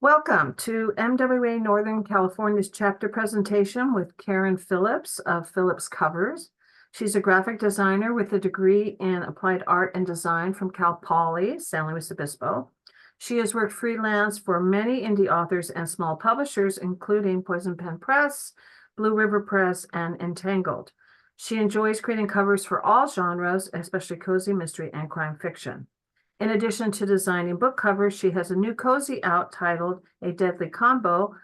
Welcome to MWA Northern California's chapter presentation with Karen Phillips of Phillips Covers. She's a graphic designer with a degree in applied art and design from Cal Poly, San Luis Obispo. She has worked freelance for many indie authors and small publishers, including Poison Pen Press, Blue River Press, and Entangled. She enjoys creating covers for all genres, especially cozy, mystery, and crime fiction. In addition to designing book covers, she has a new cozy out titled A Deadly Combo,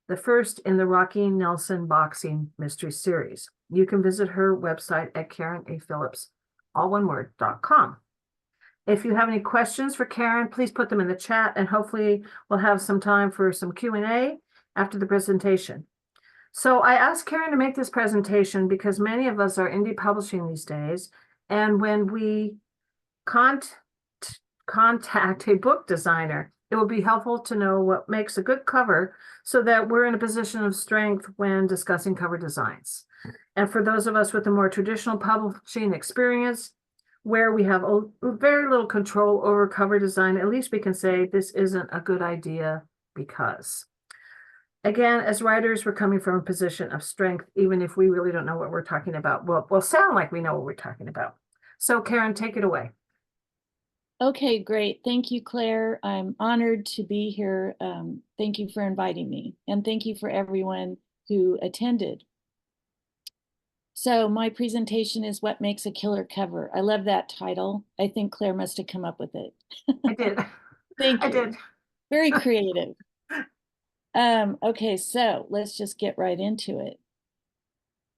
the first in the Rocky Nelson Boxing Mystery Series. You can visit her website at KarenAPhillips, all one word.com. If you have any questions for Karen, please put them in the chat, and hopefully we'll have some time for some Q&A after the presentation. So I asked Karen to make this presentation because many of us are indie publishing these days, and when we contact a book designer, it will be helpful to know what makes a good cover so that we're in a position of strength when discussing cover designs. And for those of us with a more traditional publishing experience, where we have very little control over cover design, at least we can say this isn't a good idea because. Again, as writers, we're coming from a position of strength, even if we really don't know what we're talking about. We'll sound like we know what we're talking about. So Karen, take it away. Okay, great. Thank you, Claire. I'm honored to be here. Thank you for inviting me, and thank you for everyone who attended. So my presentation is What Makes a Killer Cover. I love that title. I think Claire must have come up with it. I did. Thank you. I did. Very creative. Okay, so let's just get right into it.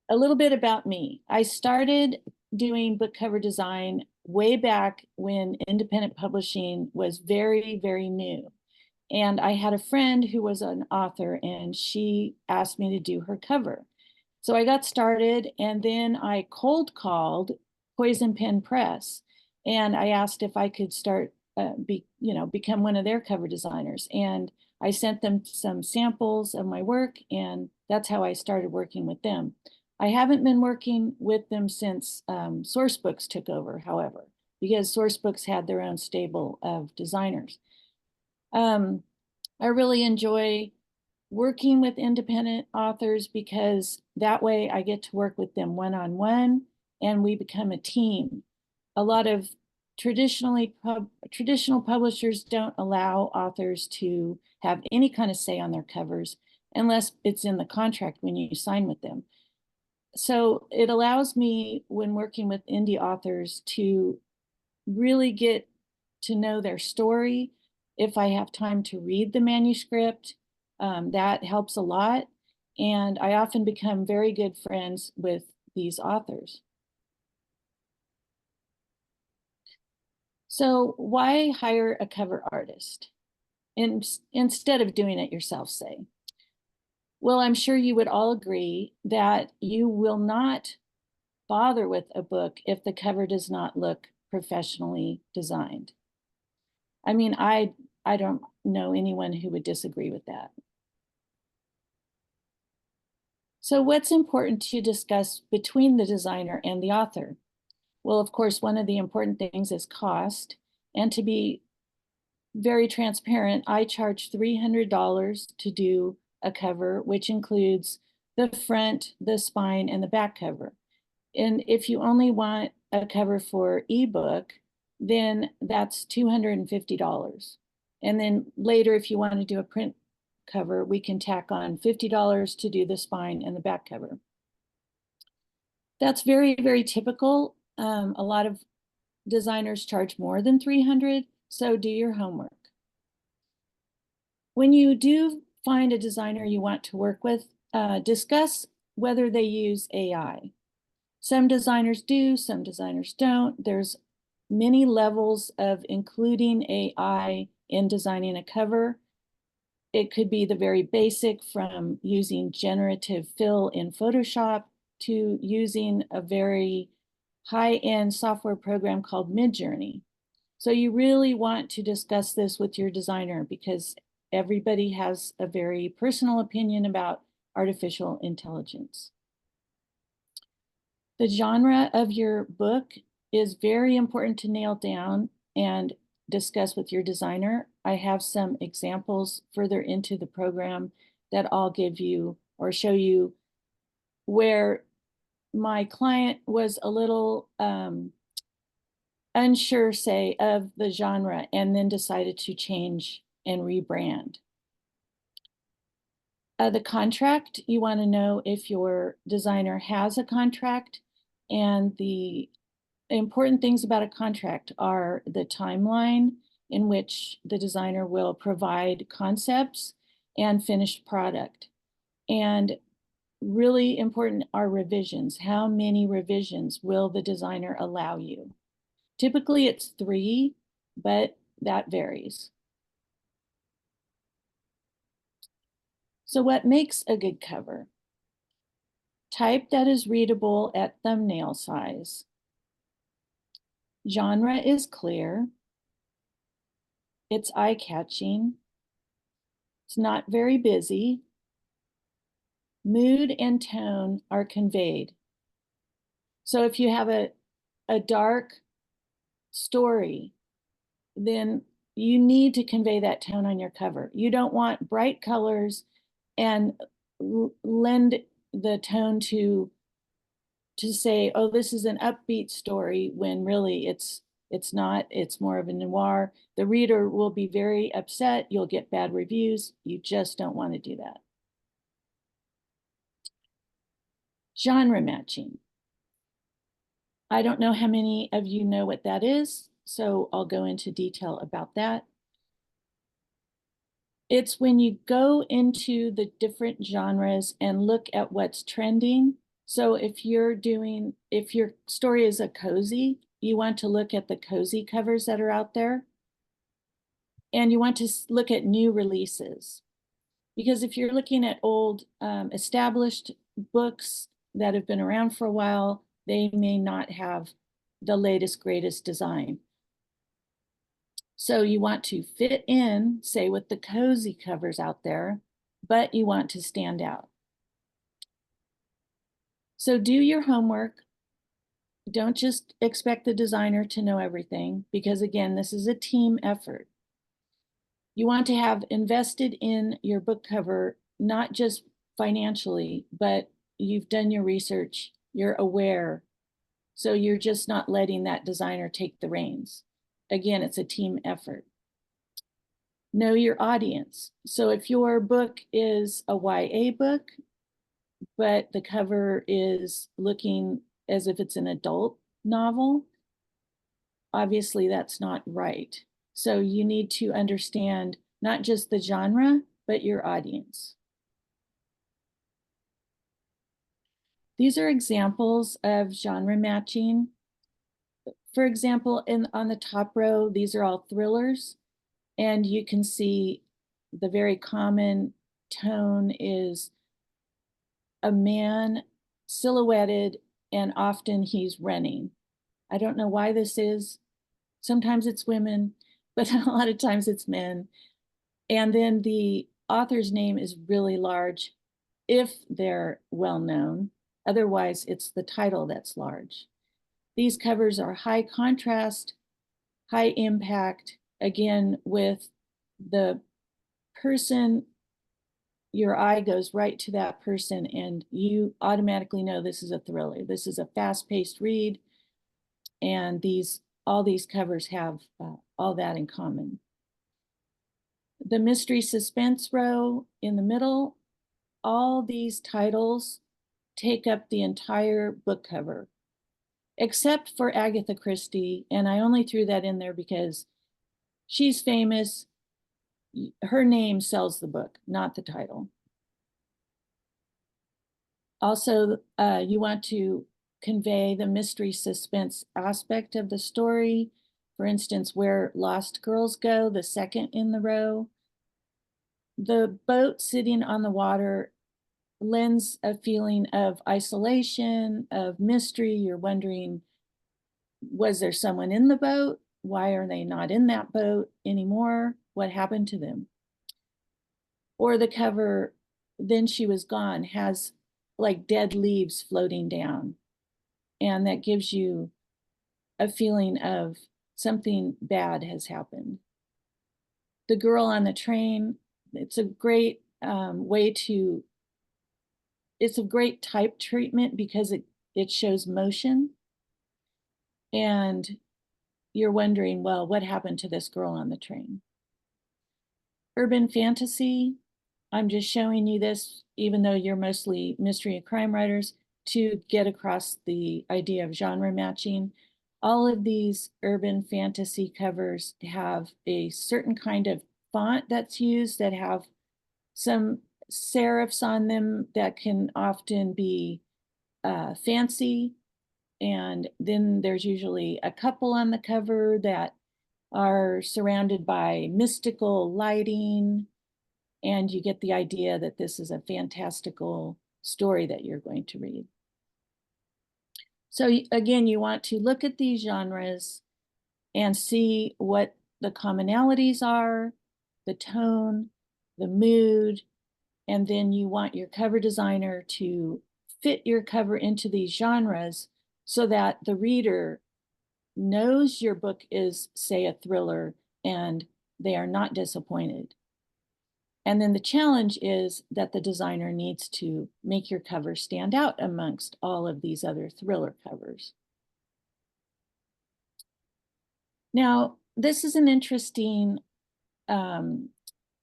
A little bit about me. I started doing book cover design way back when independent publishing was very, very new. And I had a friend who was an author, and she asked me to do her cover. So I got started, and then I cold called Poison Pen Press, and I asked if I could start, become one of their cover designers. And I sent them some samples of my work, and that's how I started working with them. I haven't been working with them since Sourcebooks took over, however, because Sourcebooks had their own stable of designers. I really enjoy working with independent authors because that way I get to work with them one-on-one and we become a team. A lot of traditional publishers don't allow authors to have any kind of say on their covers unless it's in the contract when you sign with them. So it allows me, when working with indie authors, to really get to know their story. If I have time to read the manuscript, that helps a lot. And I often become very good friends with these authors. So why hire a cover artist instead of doing it yourself, say? Well, I'm sure you would all agree that you will not bother with a book if the cover does not look professionally designed. I mean, I don't know anyone who would disagree with that. So what's important to discuss between the designer and the author? Well, of course, one of the important things is cost. And to be very transparent, I charge $300 to do a cover, which includes the front, the spine, and the back cover. And if you only want a cover for ebook, then that's $250. And then later, if you want to do a print cover, we can tack on $50 to do the spine and the back cover. That's very, very typical. A lot of designers charge more than $300, so do your homework. When you do find a designer you want to work with, discuss whether they use AI. Some designers do, some designers don't. There's many levels of including AI in designing a cover. It could be the very basic, from using generative fill in Photoshop to using a very high-end software program called Midjourney. So you really want to discuss this with your designer because everybody has a very personal opinion about artificial intelligence. The genre of your book is very important to nail down, and discuss with your designer. I have some examples further into the program that I'll give you or show you where my client was a little unsure, say, of the genre and then decided to change and rebrand. The contract, you want to know if your designer has a contract, and the important things about a contract are the timeline in which the designer will provide concepts and finished product. And really important are revisions. How many revisions will the designer allow you? Typically it's 3, but that varies. So what makes a good cover? Type that is readable at thumbnail size. Genre is clear. It's eye-catching. It's not very busy. Mood and tone are conveyed. So if you have a dark story, then you need to convey that tone on your cover. You don't want bright colors and lend the tone to say, oh, this is an upbeat story, when really it's not. It's more of a noir. The reader will be very upset. You'll get bad reviews. You just don't want to do that. Genre matching. I don't know how many of you know what that is, so I'll go into detail about that. It's when you go into the different genres and look at what's trending. So if your story is a cozy, you want to look at the cozy covers that are out there. And you want to look at new releases. Because if you're looking at old established books that have been around for a while, they may not have the latest, greatest design. So you want to fit in, say, with the cozy covers out there, but you want to stand out. So do your homework. Don't just expect the designer to know everything, because again, this is a team effort. You want to have invested in your book cover, not just financially, but you've done your research, you're aware. So you're just not letting that designer take the reins. Again, it's a team effort. Know your audience. So if your book is a YA book, but the cover is looking as if it's an adult novel, obviously that's not right. So you need to understand not just the genre, but your audience. These are examples of genre matching. For example, on the top row, these are all thrillers, and you can see the very common tone is a man silhouetted, and often he's running. I don't know why this is. Sometimes it's women, but a lot of times it's men. And then the author's name is really large if they're well known. Otherwise, it's the title that's large. These covers are high contrast, high impact, again, with the person. Your eye goes right to that person and you automatically know this is a thriller. This is a fast-paced read, and all these covers have all that in common. The mystery suspense row in the middle, all these titles take up the entire book cover, except for Agatha Christie, and I only threw that in there because she's famous. Her name sells the book, not the title. Also, you want to convey the mystery suspense aspect of the story. For instance, Where Lost Girls Go, the second in the row. The boat sitting on the water lends a feeling of isolation, of mystery. You're wondering, was there someone in the boat? Why are they not in that boat anymore? What happened to them? Or the cover, Then She Was Gone, has like dead leaves floating down. And that gives you a feeling of something bad has happened. The Girl on the Train, it's a great it's a great type treatment because it shows motion. And you're wondering, well, what happened to this girl on the train? Urban fantasy, I'm just showing you this, even though you're mostly mystery and crime writers, to get across the idea of genre matching. All of these urban fantasy covers have a certain kind of font that's used that have some serifs on them that can often be fancy. And then there's usually a couple on the cover that are surrounded by mystical lighting. And you get the idea that this is a fantastical story that you're going to read. So again, you want to look at these genres and see what the commonalities are, the tone, the mood, and then you want your cover designer to fit your cover into these genres so that the reader knows your book is, say, a thriller, and they are not disappointed. And then the challenge is that the designer needs to make your cover stand out amongst all of these other thriller covers. Now, this is an interesting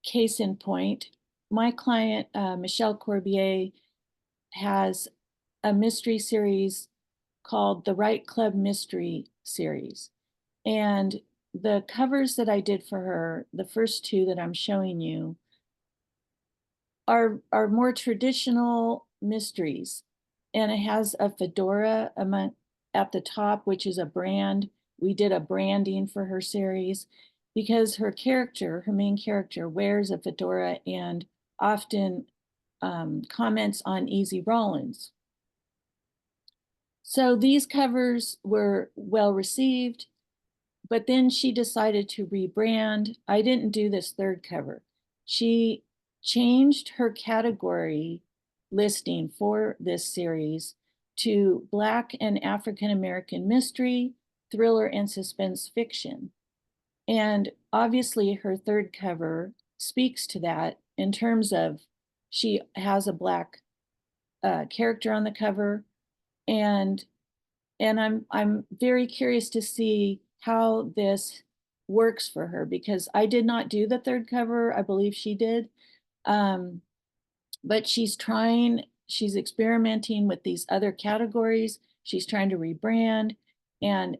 case in point. My client, Michelle Corbier, has a mystery series called the Right Club Mystery Series. And the covers that I did for her, the first two that I'm showing you, are more traditional mysteries. And it has a fedora at the top, which is a brand. We did a branding for her series because her main character, wears a fedora and often comments on Easy Rollins. So these covers were well received, but then she decided to rebrand. I didn't do this third cover. She changed her category listing for this series to Black and African American mystery, thriller, and suspense fiction. And obviously her third cover speaks to that in terms of she has a Black character on the cover, and I'm very curious to see how this works for her, because I did not do the third cover. I believe she did. But she's experimenting with these other categories. She's trying to rebrand. And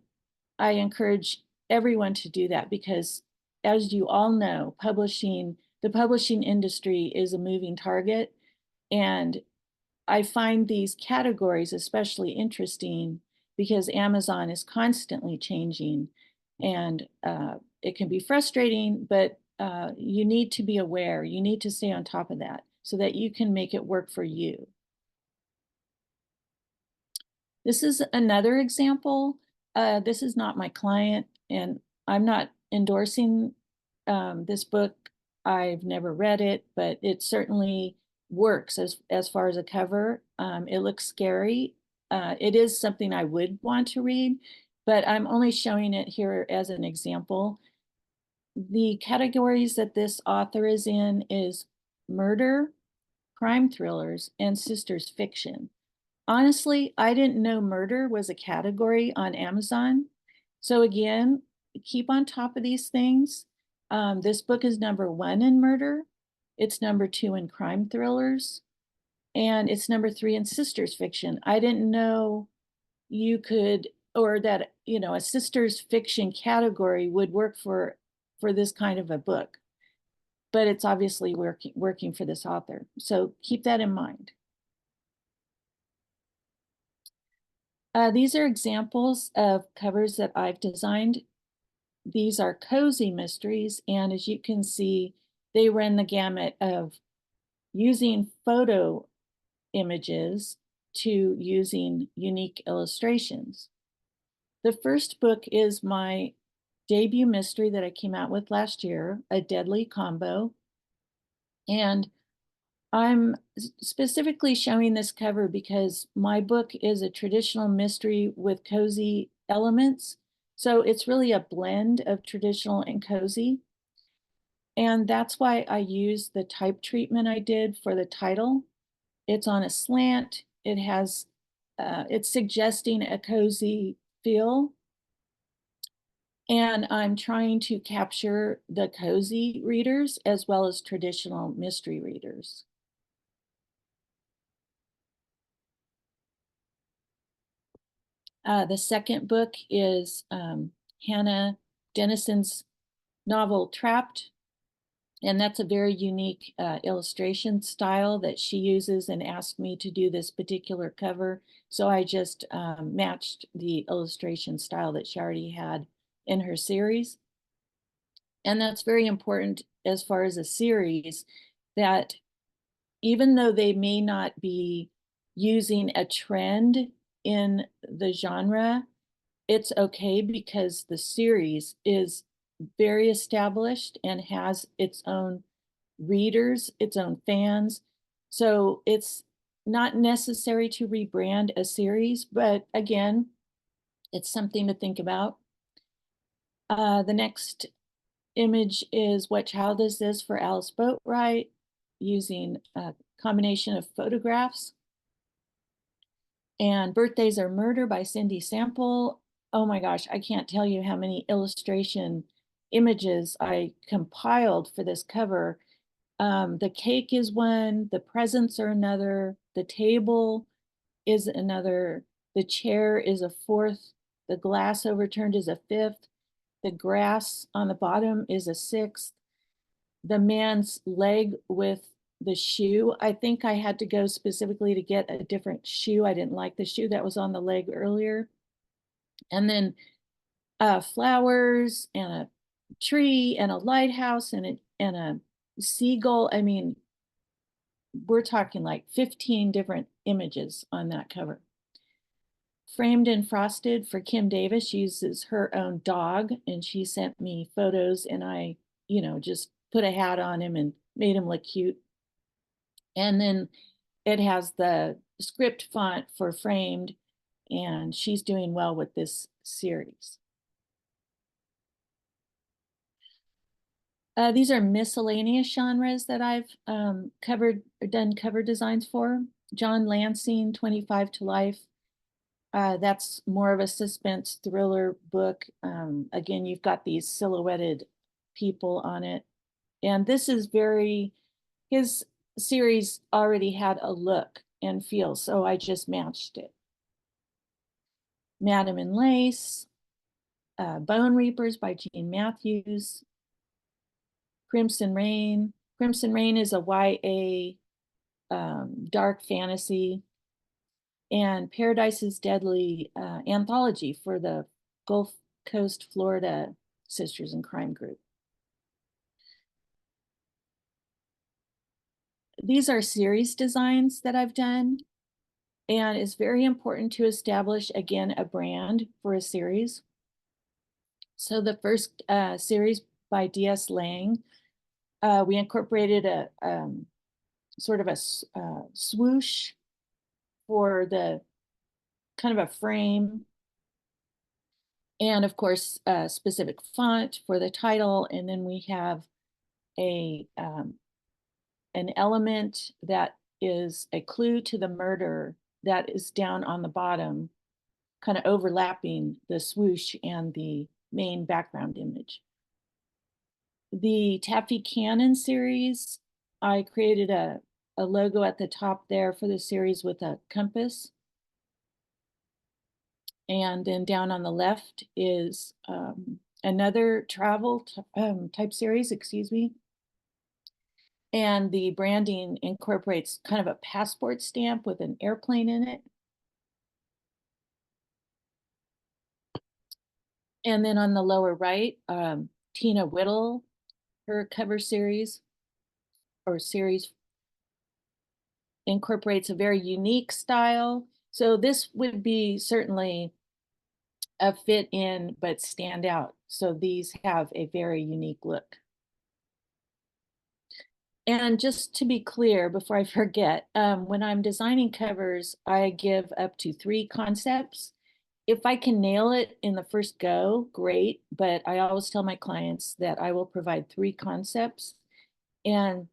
I encourage everyone to do that because, as you all know, the publishing industry is a moving target. And I find these categories especially interesting because Amazon is constantly changing, and it can be frustrating, but you need to be aware. You need to stay on top of that so that you can make it work for you. This is another example. This is not my client, and I'm not endorsing this book. I've never read it, but it certainly works as far as a cover. It looks scary. It is something I would want to read, but I'm only showing it here as an example. The categories that this author is in is murder, crime thrillers, and sisters fiction. Honestly, I didn't know murder was a category on Amazon. So again, keep on top of these things. This book is #1 in murder. It's #2 in crime thrillers. And it's #3 in sisters fiction. I didn't know you could, or that, a sisters fiction category would work for this kind of a book. But it's obviously working for this author. So keep that in mind. These are examples of covers that I've designed. These are cozy mysteries, and as you can see, they run the gamut of using photo images to using unique illustrations. The first book is my debut mystery that I came out with last year, A Deadly Combo. And I'm specifically showing this cover because my book is a traditional mystery with cozy elements. So it's really a blend of traditional and cozy. And that's why I use the type treatment I did for the title. It's on a slant. It has, it's suggesting a cozy feel. And I'm trying to capture the cozy readers as well as traditional mystery readers. The second book is Hannah Dennison's novel Trapped. And that's a very unique illustration style that she uses and asked me to do this particular cover. So I just matched the illustration style that she already had in her series. And that's very important as far as a series, that even though they may not be using a trend in the genre, it's okay because the series is very established and has its own readers, its own fans. So it's not necessary to rebrand a series, but again, it's something to think about. The next image is What Child Is This for Alice Boatwright, using a combination of photographs. And Birthdays Are Murder by Cindy Sample. Oh my gosh, I can't tell you how many illustration images I compiled for this cover. The cake is one, the presents are another, the table is another, the chair is a fourth, the glass overturned is a fifth, the grass on the bottom is a sixth, the man's leg with the shoe. I think I had to go specifically to get a different shoe. I didn't like the shoe that was on the leg earlier. And then flowers and a tree and a lighthouse and a seagull. I mean, we're talking like 15 different images on that cover. Framed and Frosted for Kim Davis. She uses her own dog, and she sent me photos, and I, just put a hat on him and made him look cute. And then it has the script font for Framed, and she's doing well with this series. These are miscellaneous genres that I've done cover designs for. John Lansing, 25 to Life. That's more of a suspense thriller book. Again, you've got these silhouetted people on it. And this is his series already had a look and feel, so I just matched it. Madam in Lace, Bone Reapers by Jean Matthews, Crimson Rain. Crimson Rain is a YA dark fantasy, and Paradise is Deadly anthology for the Gulf Coast, Florida Sisters in Crime group. These are series designs that I've done, and it's very important to establish, again, a brand for a series. So the first series by D.S. Lang, we incorporated a sort of a swoosh for the kind of a frame, and of course a specific font for the title. And then we have a an element that is a clue to the murder that is down on the bottom, kind of overlapping the swoosh and the main background image. The Taffy Cannon series, I created a logo at the top there for the series with a compass. And then down on the left is another travel type series, excuse me. And the branding incorporates kind of a passport stamp with an airplane in it. And then on the lower right, Tina Whittle, her cover series incorporates a very unique style. So this would be certainly a fit in, but stand out. So these have a very unique look. And just to be clear, before I forget, when I'm designing covers, I give up to 3 concepts. if I can nail it in the first go, great. But I always tell my clients that I will provide 3 concepts, and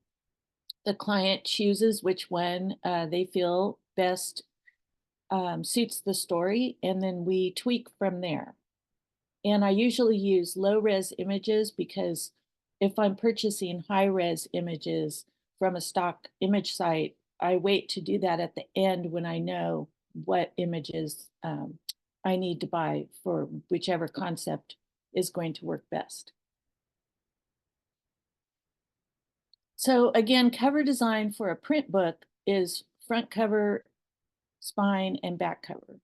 the client chooses which one they feel best suits the story, and then we tweak from there. And I usually use low res images because if I'm purchasing high res images from a stock image site, I wait to do that at the end when I know what images I need to buy for whichever concept is going to work best. So again, cover design for a print book is front cover, spine, and back cover.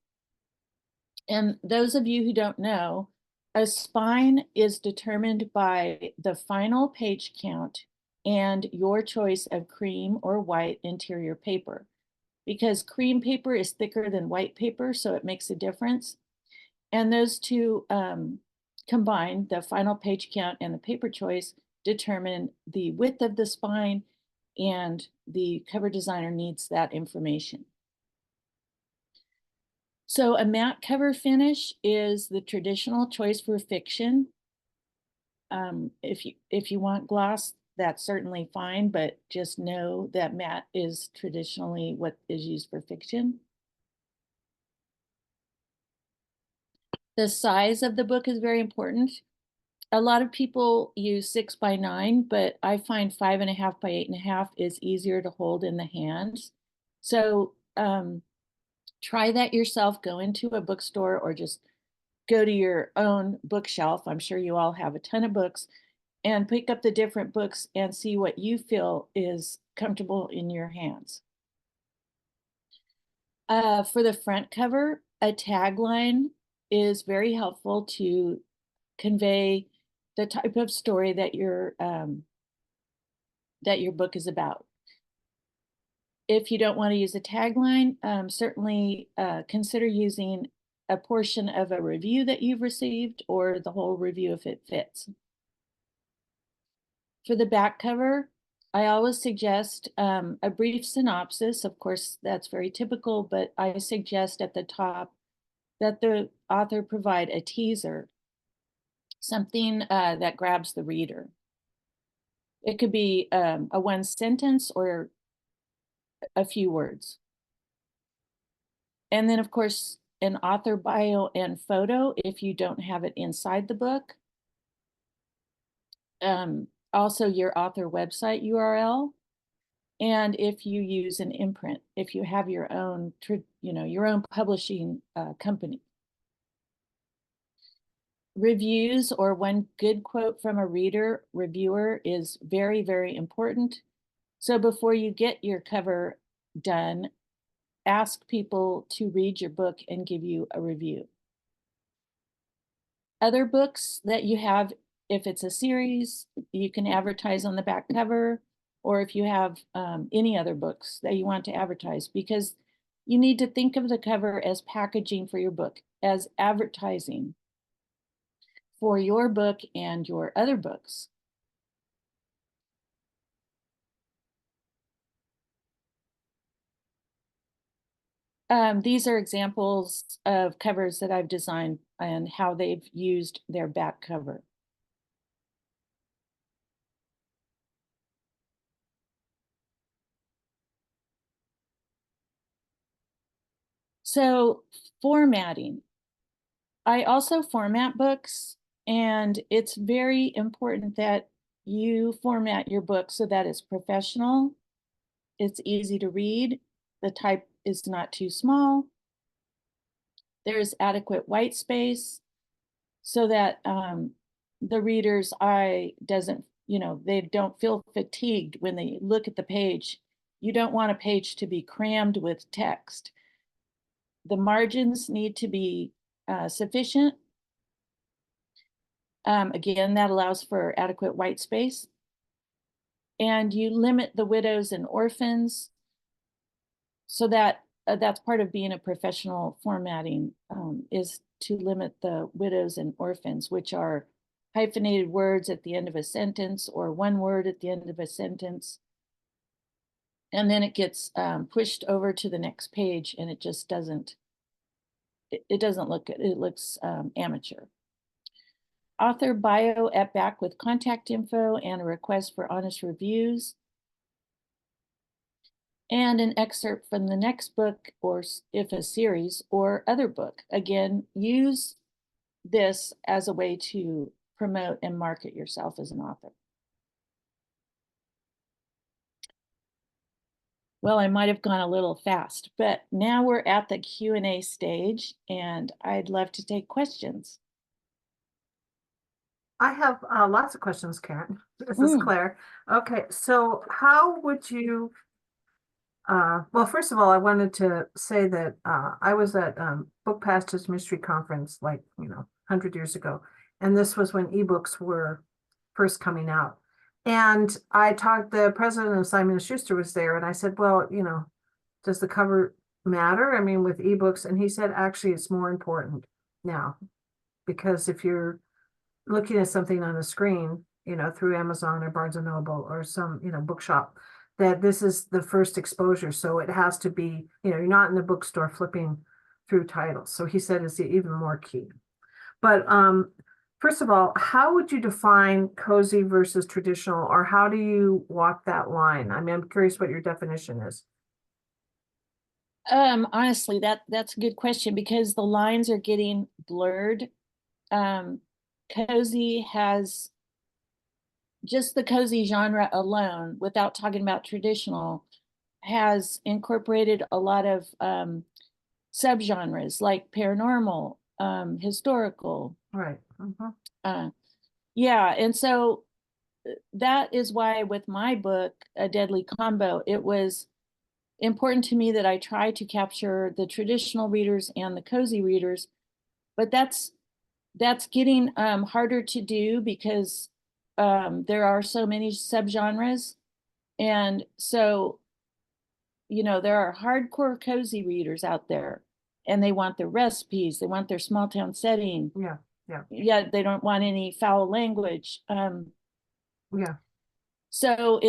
And those of you who don't know, a spine is determined by the final page count and your choice of cream or white interior paper. Because cream paper is thicker than white paper, so it makes a difference. And those two combined, the final page count and the paper choice, determine the width of the spine, and the cover designer needs that information. So a matte cover finish is the traditional choice for fiction. If you want gloss, that's certainly fine, but just know that matte is traditionally what is used for fiction. The size of the book is very important. A lot of people use 6x9, but I find 5.5 by 8.5 is easier to hold in the hands. So try that yourself. Go into a bookstore or just go to your own bookshelf. I'm sure you all have a ton of books, and pick up the different books and see what you feel is comfortable in your hands. For the front cover, a tagline is very helpful to convey the type of story that your book is about. If you don't want to use a tagline, certainly consider using a portion of a review that you've received or the whole review if it fits. For the back cover, I always suggest a brief synopsis. Of course, that's very typical, but I suggest at the top that the author provide a teaser, something that grabs the reader. It could be a one sentence or a few words. And then, of course, an author bio and photo if you don't have it inside the book. Also, your author website URL. And if you use an imprint, if you have your own, your own publishing company. Reviews or one good quote from a reader, reviewer is very, very important. So before you get your cover done, ask people to read your book and give you a review. Other books that you have, if it's a series, you can advertise on the back cover, or if you have any other books that you want to advertise, because you need to think of the cover as packaging for your book, as advertising for your book and your other books. These are examples of covers that I've designed and how they've used their back cover. So formatting. I also format books, and it's very important that you format your book so that it's professional, it's easy to read, the type is not too small, there's adequate white space so that the reader's eye doesn't, they don't feel fatigued when they look at the page. You don't want a page to be crammed with text. The margins need to be sufficient. Again, that allows for adequate white space. And you limit the widows and orphans so that that's part of being a professional formatting, is to limit the widows and orphans, which are hyphenated words at the end of a sentence or one word at the end of a sentence. And then it gets pushed over to the next page and it just doesn't it doesn't look good. It looks amateur. Author bio at back with contact info and a request for honest reviews. And an excerpt from the next book, or if a series or other book. Again, use this as a way to promote and market yourself as an author. Well, I might have gone a little fast, but now we're at the Q&A stage, and I'd love to take questions. I have lots of questions, Karen. This is Claire. Okay, so how would you, well, first of all, I wanted to say that I was at Book Pastors Mystery Conference, like, 100 years ago. And this was when ebooks were first coming out. And the president of Simon & Schuster was there, and I said, well, does the cover matter? I mean, with ebooks, and he said, actually, it's more important now, because if you're looking at something on a screen, through Amazon or Barnes and Noble or some, bookshop, that this is the first exposure. So it has to be, you're not in the bookstore flipping through titles. So he said it's even more key. But first of all, how would you define cozy versus traditional, or how do you walk that line? I mean, I'm curious what your definition is. Honestly, that's a good question, because the lines are getting blurred. Cozy has, just the cozy genre alone, without talking about traditional, has incorporated a lot of subgenres like paranormal, historical. Right. Yeah, and so that is why with my book, A Deadly Combo, it was important to me that I try to capture the traditional readers and the cozy readers, but that's getting harder to do, because there are so many subgenres. And so, there are hardcore cozy readers out there, and they want their recipes, they want their small town setting. Yeah, they don't want any foul language. So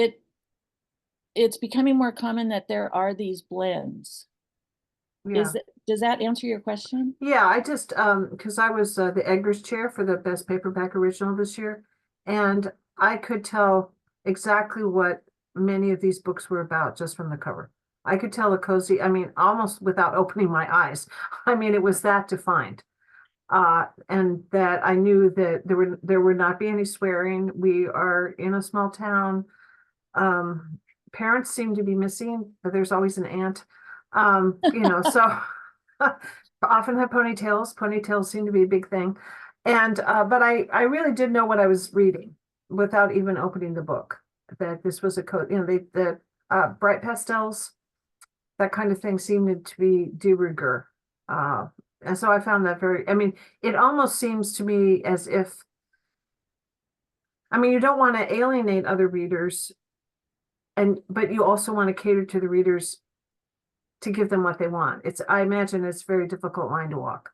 it's becoming more common that there are these blends. Does that answer your question? Yeah, I just because I was the Eggers Chair for the best paperback original this year, and I could tell exactly what many of these books were about just from the cover. I could tell a cozy, I mean, almost without opening my eyes. I mean, it was that defined. And that I knew that there would not be any swearing. We are in a small town. Parents seem to be missing, but there's always an aunt. So often have ponytails. Ponytails seem to be a big thing. And but I really did know what I was reading without even opening the book. That this was the bright pastels, that kind of thing seemed to be de rigueur. And so I found that I mean, it almost seems to me as if, I mean, you don't want to alienate other readers, but you also want to cater to the readers to give them what they want. I imagine it's a very difficult line to walk.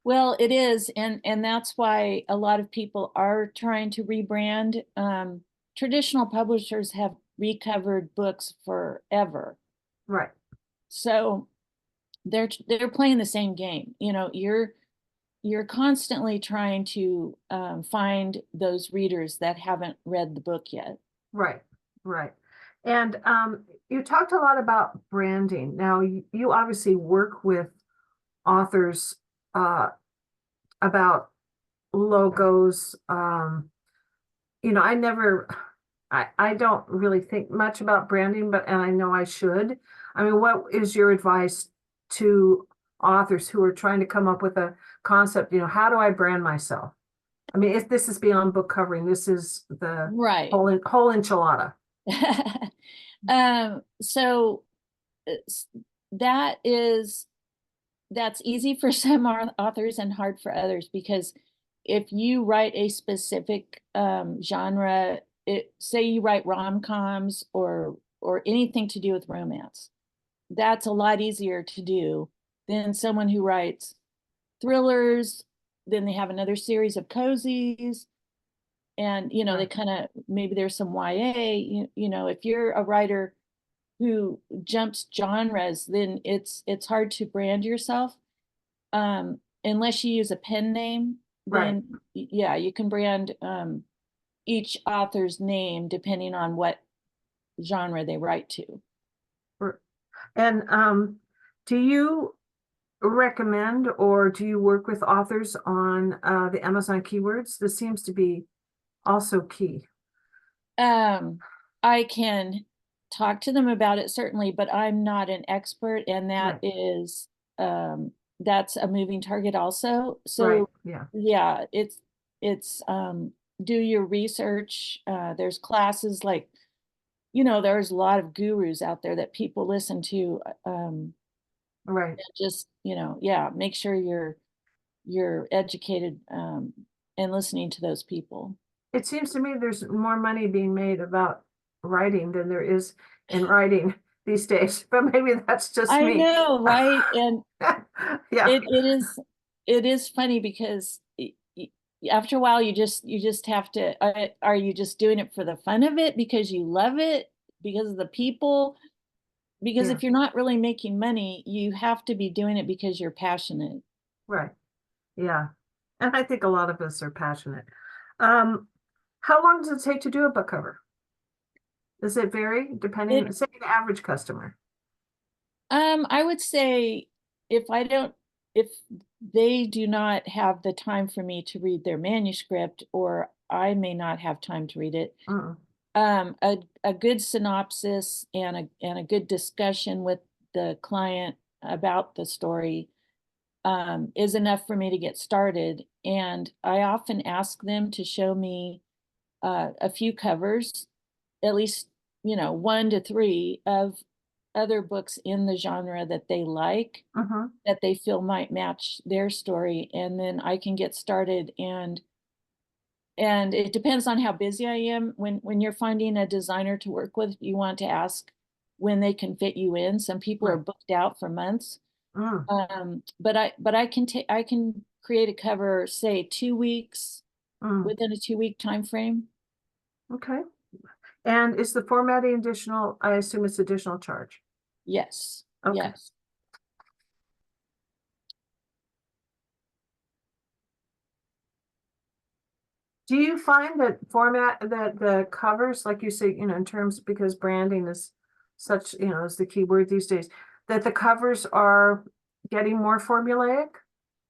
Well, it is, and that's why a lot of people are trying to rebrand. Traditional publishers have recovered books forever. Right. So they're playing the same game. You're constantly trying to find those readers that haven't read the book yet. Right. And you talked a lot about branding. Now, you obviously work with authors about logos. I don't really think much about branding, and I know I should. I mean, what is your advice to authors who are trying to come up with a concept? How do I brand myself? I mean, if this is beyond book covering, this is the whole enchilada. So that's easy for some authors and hard for others, because if you write a specific genre, say you write rom-coms or anything to do with romance, that's a lot easier to do than someone who writes thrillers. Then they have another series of cozies, and they kind of, maybe there's some YA. If you're a writer who jumps genres, then it's hard to brand yourself. unless you use a pen name, Right. then yeah, you can brand each author's name depending on what genre they write to. And do you recommend or do you work with authors on the Amazon keywords? This seems to be also key. I can talk to them about it certainly, but I'm not an expert, and that Right. is that's a moving target also. Right. So Yeah. yeah, it's do your research. There's classes like, there's a lot of gurus out there that people listen to. Right. Just, yeah, make sure you're educated and listening to those people. It seems to me there's more money being made about writing than there is in writing these days, but maybe that's just I me. know, right? And Yeah. it is funny because after a while you just have to, are you just doing it for the fun of it because you love it, because of the people? Because Yeah. if you're not really making money, you have to be doing it because you're passionate. Right. Yeah. And I think a lot of us are passionate. Um, how long does it take to do a book cover? Does it vary It depending, say, the average customer? I would say if they do not have the time for me to read their manuscript, or I may not have time to read it, Mm, a good synopsis and a good discussion with the client about the story is enough for me to get started. And I often ask them to show me a few covers, at least, 1 to 3 of other books in the genre that they like, mhm. that they feel might match their story, and then I can get started. And it depends on how busy I am. When you're finding a designer to work with, you want to ask when they can fit you in. Some people are Right. booked out for months. Mm, But I can create a cover, say 2 weeks, mm. within a 2-week time frame. Okay. And is the formatting additional? I assume it's additional charge. Yes, Okay. yes. Do you find that the covers, like you say, in terms, because branding is such, is the key word these days, that the covers are getting more formulaic?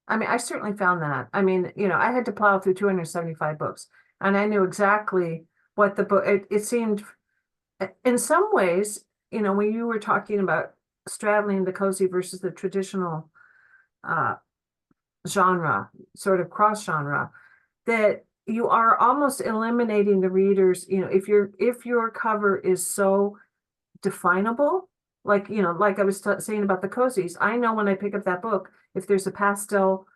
I mean, I certainly found that. I mean, I had to plow through 275 books and I knew exactly what the book, it seemed in some ways, when you were talking about straddling the cozy versus the traditional uh, genre, sort of cross genre, that you are almost eliminating the readers, if your cover is so definable, like I was saying about the cozies, I know when I pick up that book, if there's a pastel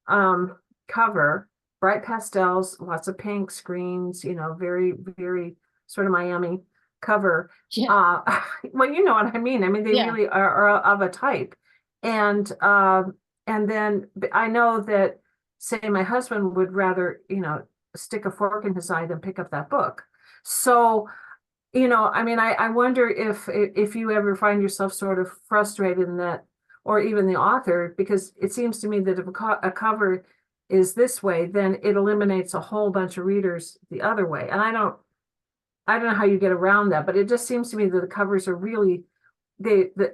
cover, bright pastels, lots of pinks, greens, very, very sort of Miami cover. Yeah, Uh, well, you know what I mean. I mean, they yeah, really are of a type. And then I know that, say, my husband would rather, stick a fork in his eye than pick up that book. So, I mean, I wonder if you ever find yourself sort of frustrated in that, or even the author, because it seems to me that if a cover is this way, then it eliminates a whole bunch of readers the other way. And I don't know how you get around that, but it just seems to me that the covers are really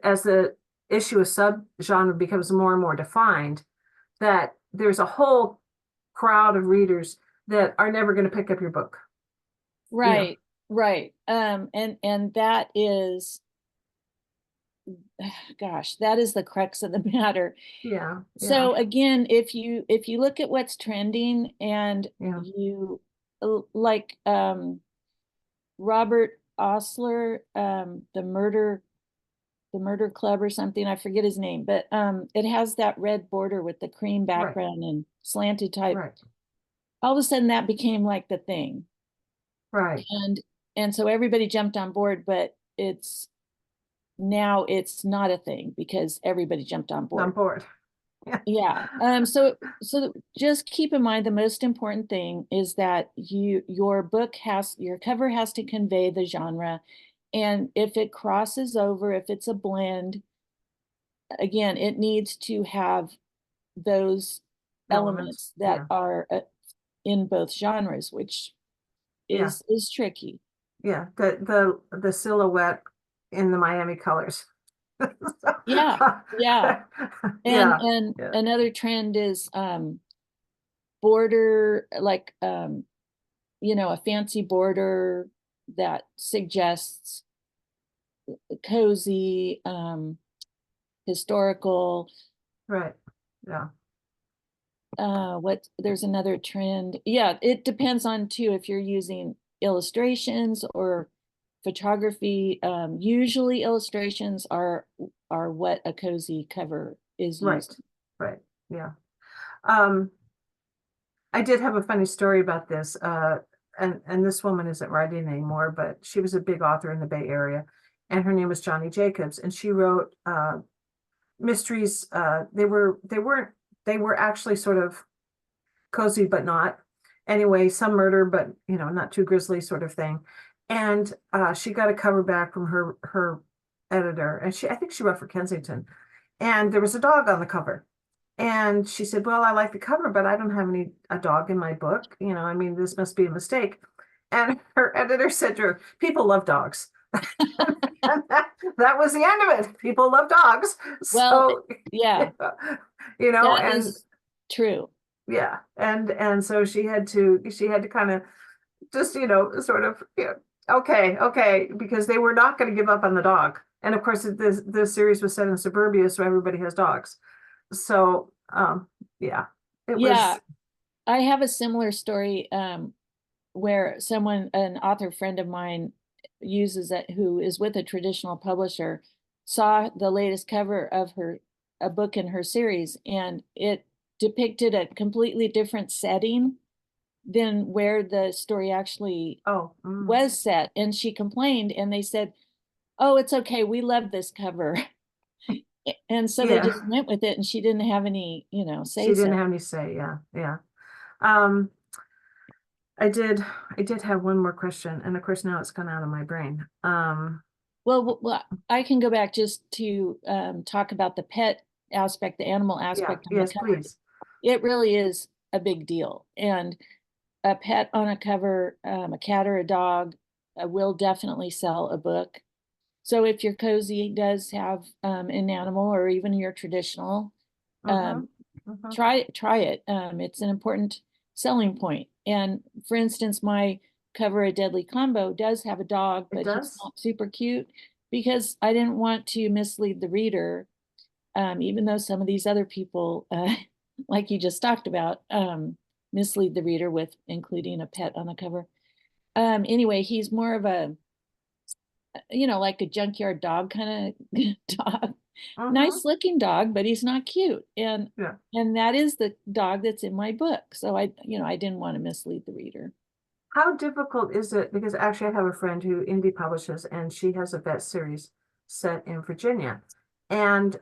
as the issue of subgenre becomes more and more defined, that there's a whole crowd of readers that are never going to pick up your book. right, right. And that is, gosh, that is the crux of the matter. Yeah, yeah, So again, if you look at what's trending, and yeah. you like Robert Osler, the murder club or something, I forget his name, but it has that red border with the cream Right, background and slanted type. right, All of a sudden that became like the thing. right. And so everybody jumped on board, but now it's not a thing because everybody jumped on On board. board. Yeah, Yeah. So just keep in mind, the most important thing is that your cover has to convey the genre. And if it crosses over, if it's a blend, again, it needs to have those elements that Yeah, are in both genres, which yeah, is tricky. yeah. The silhouette in the Miami colors. Yeah, yeah. And Yeah, and yeah, another trend is border, like a fancy border that suggests cozy, historical. right. Yeah, What there's another trend. Yeah, it depends on too if you're using illustrations or photography. Usually illustrations are what a cozy cover is right, used. right. Yeah. Um, I did have a funny story about this. And this woman isn't writing anymore, but she was a big author in the Bay Area, and her name was Johnny Jacobs, and she wrote mysteries. They were actually sort of cozy, but not. Anyway, some murder, but not too grisly sort of thing. And she got a cover back from her editor, and I think she wrote for Kensington, and there was a dog on the cover. And she said, "Well, I like the cover, but I don't have a dog in my book. I mean, this must be a mistake." And her editor said to her, "People love dogs." And that was the end of it. People love dogs. Well, So, yeah, that and is true. yeah, and so she had to kind of just, sort of, okay, because they were not going to give up on the dog. And of course, this series was set in suburbia, so everybody has dogs. So, yeah, it Yeah, was, I have a similar story where an author friend of mine uses it, who is with a traditional publisher, saw the latest cover of a book in her series, and it depicted a completely different setting than where the story actually oh, was set. And she complained, and they said, "Oh, it's okay. We love this cover." And so they yeah, just went with it, and she didn't have any, she say didn't so. have any say. Yeah, yeah. Um, I did, I did have one more question, and of course now it's gone out of my brain. Well, I can go back just to talk about the pet aspect, the animal Yeah, aspect on the yes, cover. please. It really is a big deal. And a pet on a cover, a cat or a dog, will definitely sell a book. So if your cozy does have an animal, or even your traditional, Mm-hmm. um, Mm-hmm. try it. It's an important selling point. And for instance, my cover A Deadly Combo does have a dog, It but he's does? not super cute, because I didn't want to mislead the reader, even though some of these other people, like you just talked about, mislead the reader with including a pet on the cover. Anyway, he's more of a, like a junkyard dog kind of dog. Mm-hmm. Nice looking dog, but he's not cute. Yeah. And that is the dog that's in my book. So I didn't want to mislead the reader. How difficult is it? Because actually, I have a friend who indie publishes, and she has a vet series set in Virginia. And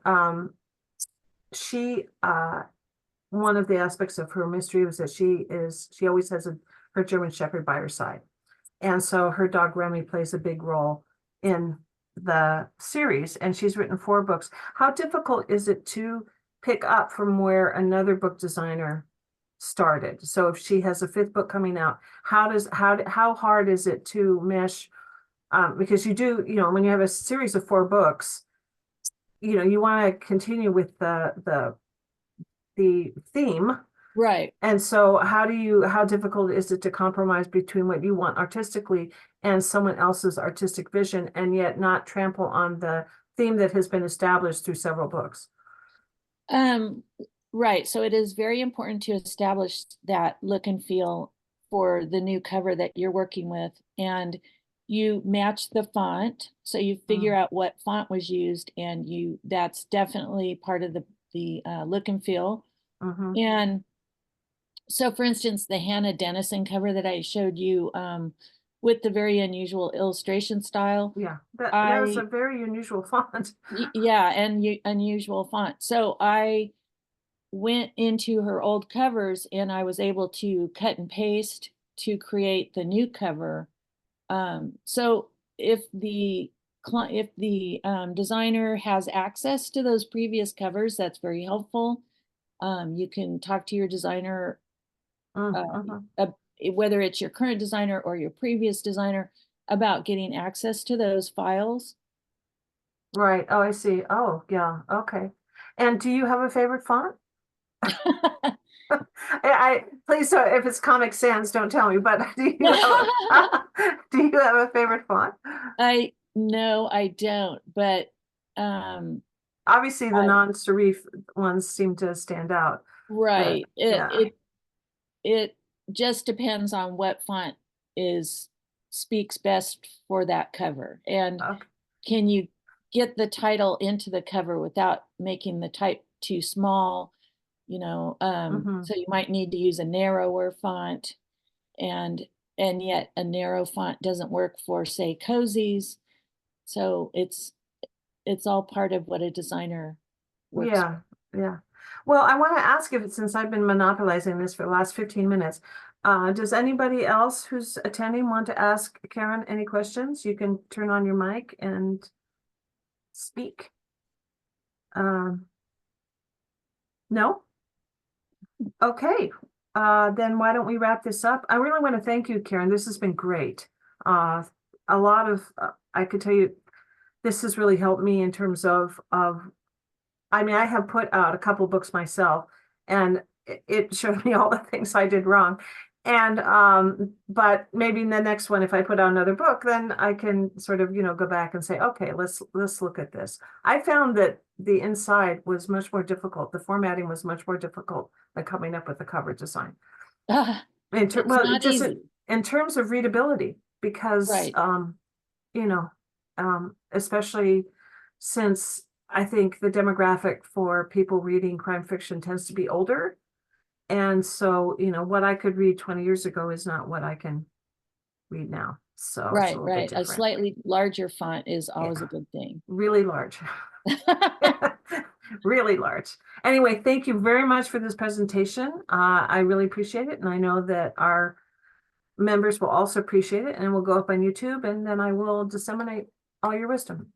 she, one of the aspects of her mystery was that she always has her German Shepherd by her side. And so her dog Remy plays a big role in the series, and she's written 4 books. How difficult is it to pick up from where another book designer started? So if she has a 5th book coming out, how hard is it to mesh? Because you do, when you have a series of 4 books, you want to continue with the theme. Right. And so how difficult is it to compromise between what you want artistically and someone else's artistic vision, and yet not trample on the theme that has been established through several books? Um, right. So it is very important to establish that look and feel for the new cover that you're working with. And you match the font. So you figure Mm, out what font was used, and that's definitely part of the look and feel. mhm. And so for instance, the Hannah Dennison cover that I showed you, with the very unusual illustration style, Yeah, that is a I, very unusual font. yeah, and unusual font. So I went into her old covers, and I was able to cut and paste to create the new cover. So if the designer has access to those previous covers, that's very helpful. You can talk to your designer, Mhm. whether it's your current designer or your previous designer, about getting access to those files. Right. Oh, I see. Oh, yeah. Okay. And do you have a favorite font? Please, so if it's Comic Sans, don't tell me, but do you have do you have a favorite font? No, I don't, but um, Obviously, the I, non-serif ones seem to stand out. right. Yeah. It just depends on what font is speaks best for that cover. And Okay. can you get the title into the cover without making the type too small? Hmm. So you might need to use a narrower font, and yet a narrow font doesn't work for, say, cozies. So it's all part of what a designer works Yeah. Yeah. Well, I want to ask if, since I've been monopolizing this for the last 15 minutes, does anybody else who's attending want to ask Karen any questions? You can turn on your mic and speak. Um, no? Okay. Then why don't we wrap this up? I really want to thank you, Karen. This has been great. Uh, a lot of, I could tell you, this has really helped me in terms of I mean, I have put out a couple books myself, and it showed me all the things I did wrong. And but maybe in the next one, if I put out another book, then I can sort of, go back and say, okay, let's look at this. I found that the inside was much more difficult. The formatting was much more difficult than coming up with the cover design. with. It's Well, not just easy. in terms of readability, because Right. you know, especially since I think the demographic for people reading crime fiction tends to be older. And so, what I could read 20 years ago is not what I can read now. So it's a Right, little bit right. A different. slightly larger font is always a Yeah, good thing. really large. Really large. Anyway, thank you very much for this presentation. I really appreciate it. And I know that our members will also appreciate it, and it will go up on YouTube, and then I will disseminate all your wisdom.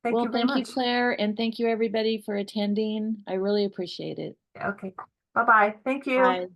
Thank Well, you very thank you, much. Claire, and thank you everybody for attending. I really appreciate it. Okay. Bye-bye. Thank you. Bye.